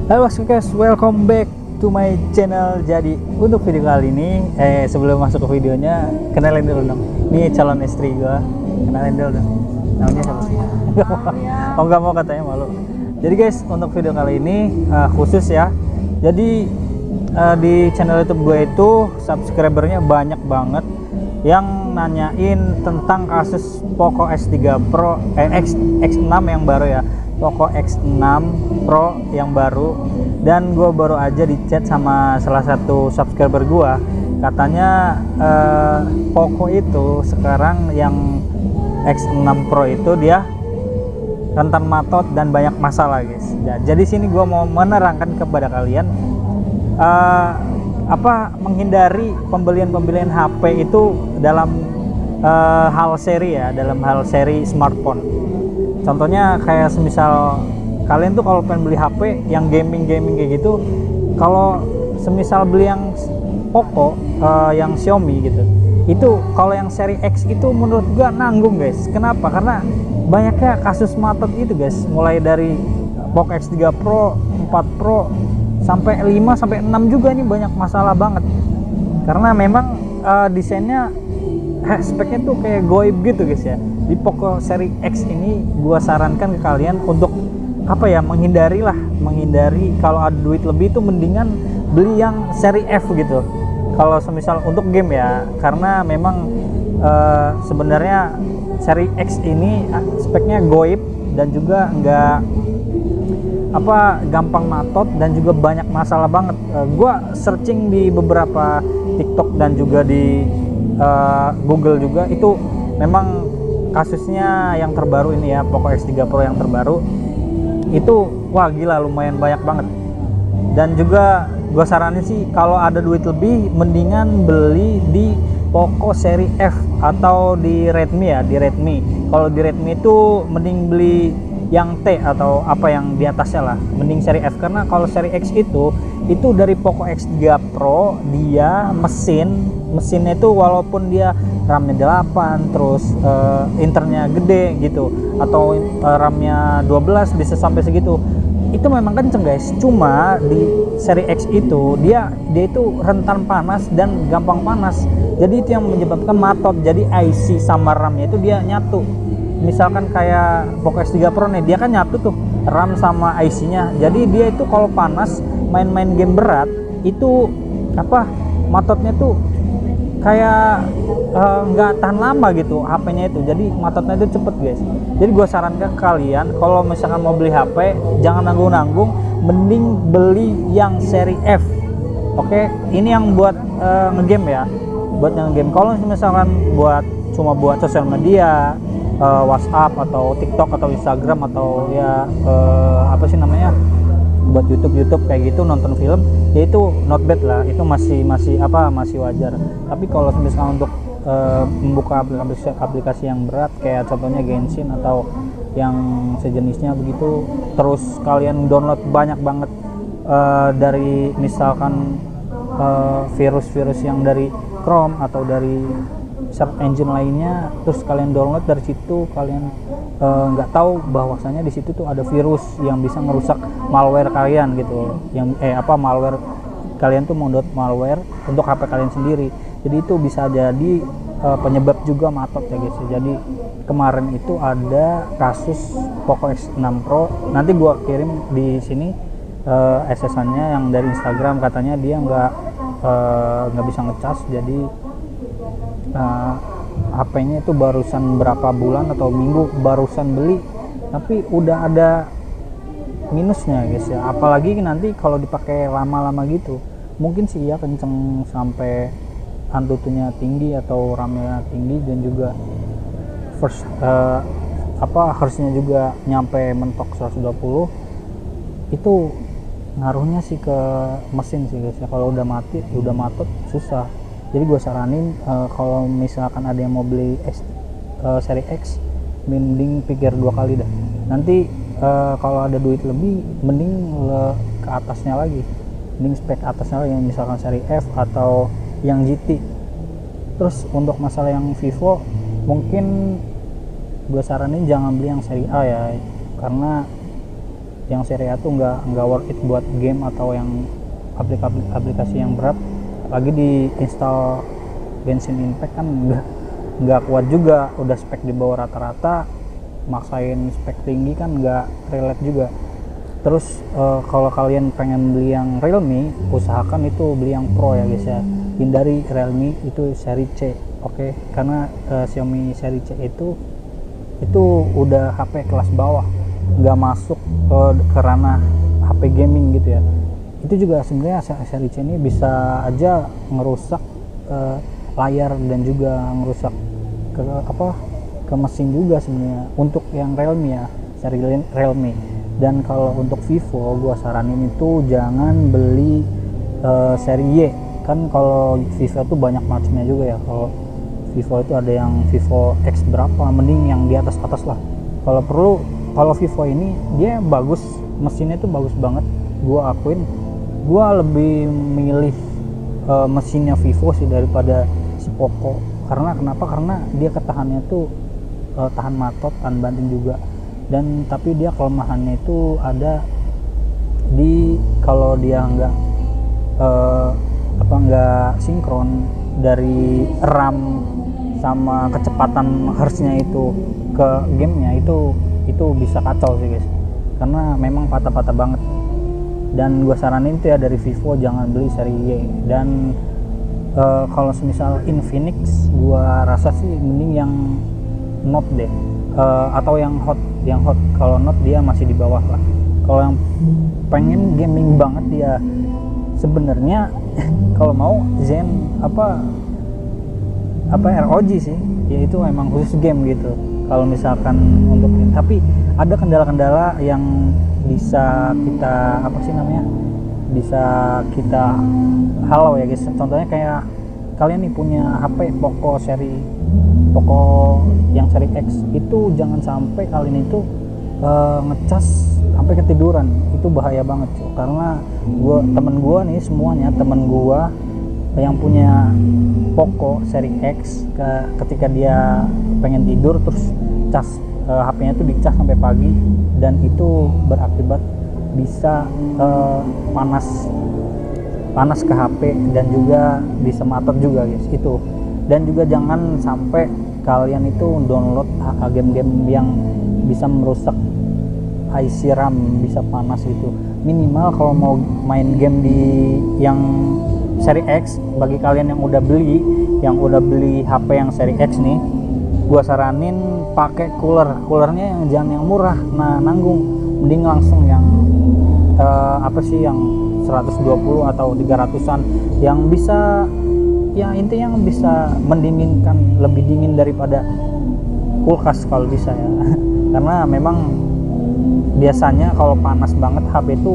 Halo guys, welcome back to my channel. Jadi untuk video kali ini, sebelum masuk ke videonya, kenalin dulu dong. Ini calon istri gua. Kenalin dulu dong. Namanya siapa sih? Oh nggak mau katanya, malu. Jadi guys, untuk video kali ini khusus ya. Jadi di channel YouTube gue itu subscribernya banyak banget yang nanyain tentang kasus Poco X3 Pro, X6 yang baru ya. Poco X6 Pro yang baru, dan gue baru aja di chat sama salah satu subscriber gue, katanya Poco itu sekarang yang X6 Pro itu dia rentan matot dan banyak masalah guys. Ya, jadi sini gue mau menerangkan kepada kalian menghindari pembelian HP itu dalam hal seri ya, dalam hal seri smartphone. Contohnya kayak semisal kalian tuh kalau pengen beli HP yang gaming kayak gitu, kalau semisal beli yang Poco, yang Xiaomi gitu, itu kalau yang seri X itu menurut gua nanggung guys. Kenapa? Karena banyaknya kasus matot itu guys, mulai dari Poco X3 Pro, 4 Pro sampai 5 sampai 6 juga, ini banyak masalah banget. Karena memang desainnya speknya tuh kayak goib gitu guys ya. Di Poco seri X ini gua sarankan ke kalian untuk menghindari kalau ada duit lebih itu mendingan beli yang seri F gitu. Kalau semisal untuk game ya, karena memang sebenarnya seri X ini speknya goib dan juga nggak gampang matot dan juga banyak masalah banget. Gua searching di beberapa TikTok dan juga di Google juga, itu memang kasusnya yang terbaru ini ya, Poco X3 Pro yang terbaru itu wah gila, lumayan banyak banget. Dan juga gue saranin sih kalau ada duit lebih mendingan beli di Poco seri F atau di Redmi ya, di Redmi. Kalau di Redmi itu mending beli yang T atau apa yang di atasnya lah, mending seri F. Karena kalau seri X itu dari Poco X3 Pro, dia mesinnya itu walaupun dia RAM-nya 8 terus internya gede gitu, atau RAM-nya 12 bisa sampai segitu, itu memang kenceng guys. Cuma di seri X itu dia itu rentan panas dan gampang panas, jadi itu yang menyebabkan matot. Jadi IC sama RAM-nya itu dia nyatu. Misalkan kayak Poco X3 Pro nih, dia kan nyatu tuh RAM sama IC-nya, jadi dia itu kalau panas main-main game berat itu matotnya tuh kayak nggak tahan lama gitu HP-nya itu, jadi matotnya itu cepet guys. Jadi gue sarankan ke kalian kalau misalkan mau beli HP jangan nanggung-nanggung, mending beli yang seri F. Oke, ini yang buat ngegame ya, buat ngegame. Kalau misalkan cuma buat sosial media, WhatsApp atau TikTok atau Instagram atau ya buat YouTube kayak gitu, nonton film ya, itu not bad lah, itu masih wajar. Tapi kalau misalkan untuk membuka aplikasi yang berat kayak contohnya Genshin atau yang sejenisnya begitu, terus kalian download banyak banget dari misalkan virus-virus yang dari Chrome atau dari search engine lainnya, terus kalian download dari situ, kalian nggak tahu bahwasanya di situ tuh ada virus yang bisa ngerusak malware kalian gitu, yang malware kalian tuh download malware untuk HP kalian sendiri, jadi itu bisa jadi penyebab juga matot ya guys. Jadi kemarin itu ada kasus Poco X6 Pro, nanti gua kirim di sini SSN-nya yang dari Instagram, katanya dia nggak bisa ngecas, jadi HP-nya itu barusan berapa bulan atau minggu barusan beli, tapi udah ada minusnya guys ya. Apalagi nanti kalau dipakai lama-lama gitu, mungkin sih ya kenceng sampai AnTuTu-nya tinggi atau RAM-nya tinggi, dan juga hertznya juga nyampe mentok 120. Itu ngaruhnya sih ke mesin sih guys ya. Kalau udah matot susah. Jadi gue saranin kalau misalkan ada yang mau beli seri X, mending pikir 2 kali dah. Nanti kalau ada duit lebih mending ke atasnya lagi, mending spek atasnya lagi, yang misalkan seri F atau yang GT. Terus untuk masalah yang Vivo, mungkin gue saranin jangan beli yang seri A ya, karena yang seri A tuh nggak worth it buat game atau yang aplikasi yang berat, lagi di install Genshin Impact kan nggak kuat juga, udah spek di bawah rata-rata, maksain spek tinggi kan nggak relate juga. Terus kalau kalian pengen beli yang Realme, usahakan itu beli yang Pro ya guys ya, hindari Realme itu seri C, oke? Karena Xiaomi seri C itu udah HP kelas bawah, nggak masuk ke ranah HP gaming gitu ya. Itu juga sebenarnya seri C ini bisa aja ngerusak layar dan juga ngerusak ke mesin juga sebenarnya untuk yang Realme ya, seri Realme. Dan kalau untuk Vivo, gua saranin itu jangan beli seri Y, kan kalau Vivo itu banyak macamnya juga ya. Kalau Vivo itu ada yang Vivo X berapa, mending yang di atas lah kalau perlu. Kalau Vivo ini dia bagus, mesinnya itu bagus banget, gua akuin. Gua lebih milih mesinnya Vivo sih daripada si Poco. Karena kenapa? Karena dia ketahannya tuh tahan matot, tahan banting juga. Dan tapi dia kelemahannya itu ada di kalau dia nggak sinkron dari RAM sama kecepatan hertznya itu ke gamenya, itu bisa kacau sih guys, karena memang patah-patah banget. Dan gue saranin itu ya dari Vivo jangan beli seri Y. Dan kalau semisal Infinix, gue rasa sih mending yang Note deh, atau yang Hot. Kalau Note dia masih di bawah lah. Kalau yang pengen gaming banget dia sebenarnya kalau mau Zen ROG sih, yaitu emang khusus game gitu. Kalau misalkan untuk ini, tapi ada kendala-kendala yang bisa kita bisa kita halau ya guys. Contohnya kayak kalian nih punya HP Poco yang seri X, itu jangan sampai kalian itu ngecas sampai ketiduran. Itu bahaya banget cuy. Karena temen gue nih, semuanya temen gue yang punya Poco seri X, ketika dia pengen tidur terus cas HP-nya itu dicas sampai pagi, dan itu berakibat bisa panas ke HP dan juga bisa matot juga guys itu. Dan juga jangan sampai kalian itu download game-game yang bisa merusak IC RAM, bisa panas gitu. Minimal kalau mau main game di yang seri X, bagi kalian yang udah beli HP yang seri X nih, gua saranin pakai coolernya yang jangan yang murah, nanggung. Mending langsung yang yang 120 atau 300-an yang bisa, ya intinya yang bisa mendinginkan, lebih dingin daripada kulkas kalau bisa ya. Karena memang biasanya kalau panas banget HP itu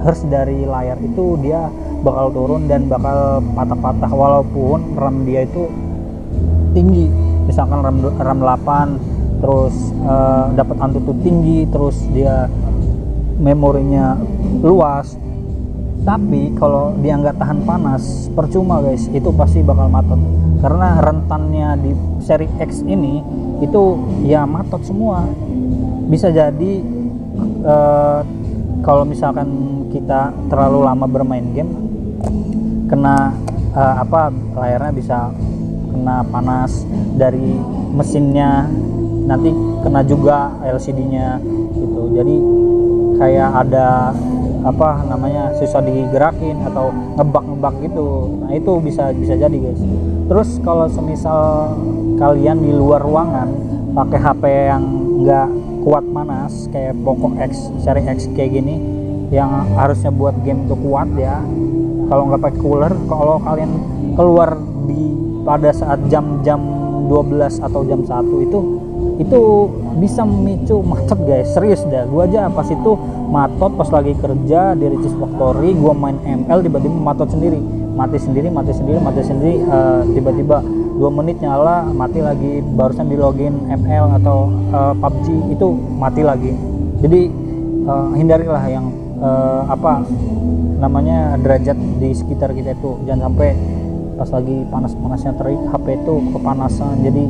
hertz dari layar itu dia bakal turun dan bakal patah-patah, walaupun RAM dia itu tinggi, misalkan RAM 8, terus dapat AnTuTu tinggi, terus dia memorinya luas. Tapi kalau dia nggak tahan panas, percuma guys, itu pasti bakal matot. Karena rentannya di seri X ini itu ya matot semua. Bisa jadi kalau misalkan kita terlalu lama bermain game, kena layarnya bisa kena panas dari mesinnya, nanti kena juga LCD-nya gitu. Jadi kayak ada susah digerakin atau ngebak gitu. Nah itu bisa jadi guys. Terus kalau semisal kalian di luar ruangan pakai HP yang nggak kuat panas kayak Poco X seri X kayak gini, yang harusnya buat game itu kuat ya, kalau nggak pakai cooler, kalau kalian keluar pada saat jam-jam 12 atau jam 1 itu bisa memicu macet guys, serius dah. Gua aja pas itu matot pas lagi kerja di Ricis Factory, gua main ML tiba-tiba matot sendiri, mati sendiri, tiba-tiba 2 menit nyala, mati lagi. Barusan di login ML atau PUBG itu mati lagi. Jadi hindarilah yang derajat di sekitar kita itu, jangan sampai pas lagi panas-panasnya terik HP itu kepanasan. Jadi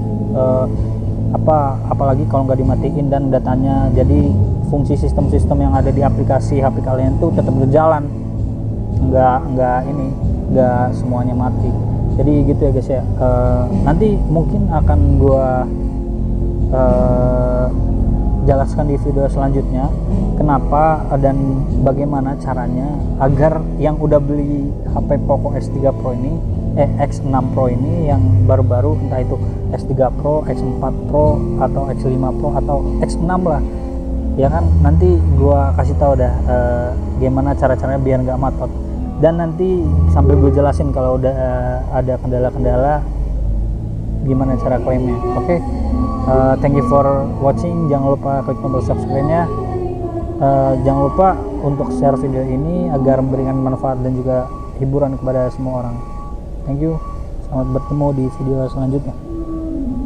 apalagi kalau nggak dimatiin dan datanya jadi fungsi sistem-sistem yang ada di aplikasi HP kalian tuh tetap berjalan, nggak semuanya mati. Jadi gitu ya guys ya. Nanti mungkin akan gua jelaskan di video selanjutnya kenapa dan bagaimana caranya agar yang udah beli HP Poco X3 Pro ini X6 Pro ini yang baru-baru, entah itu X3 Pro, X4 Pro atau X5 Pro atau X6 lah ya kan, nanti gua kasih tahu dah gimana cara-caranya biar nggak matot, dan nanti sambil gue jelasin kalau udah ada kendala-kendala gimana cara klaimnya. Oke. Thank you for watching. Jangan lupa klik tombol subscribe-nya. Jangan lupa untuk share video ini agar memberikan manfaat dan juga hiburan kepada semua orang. Thank you. Selamat bertemu di video selanjutnya.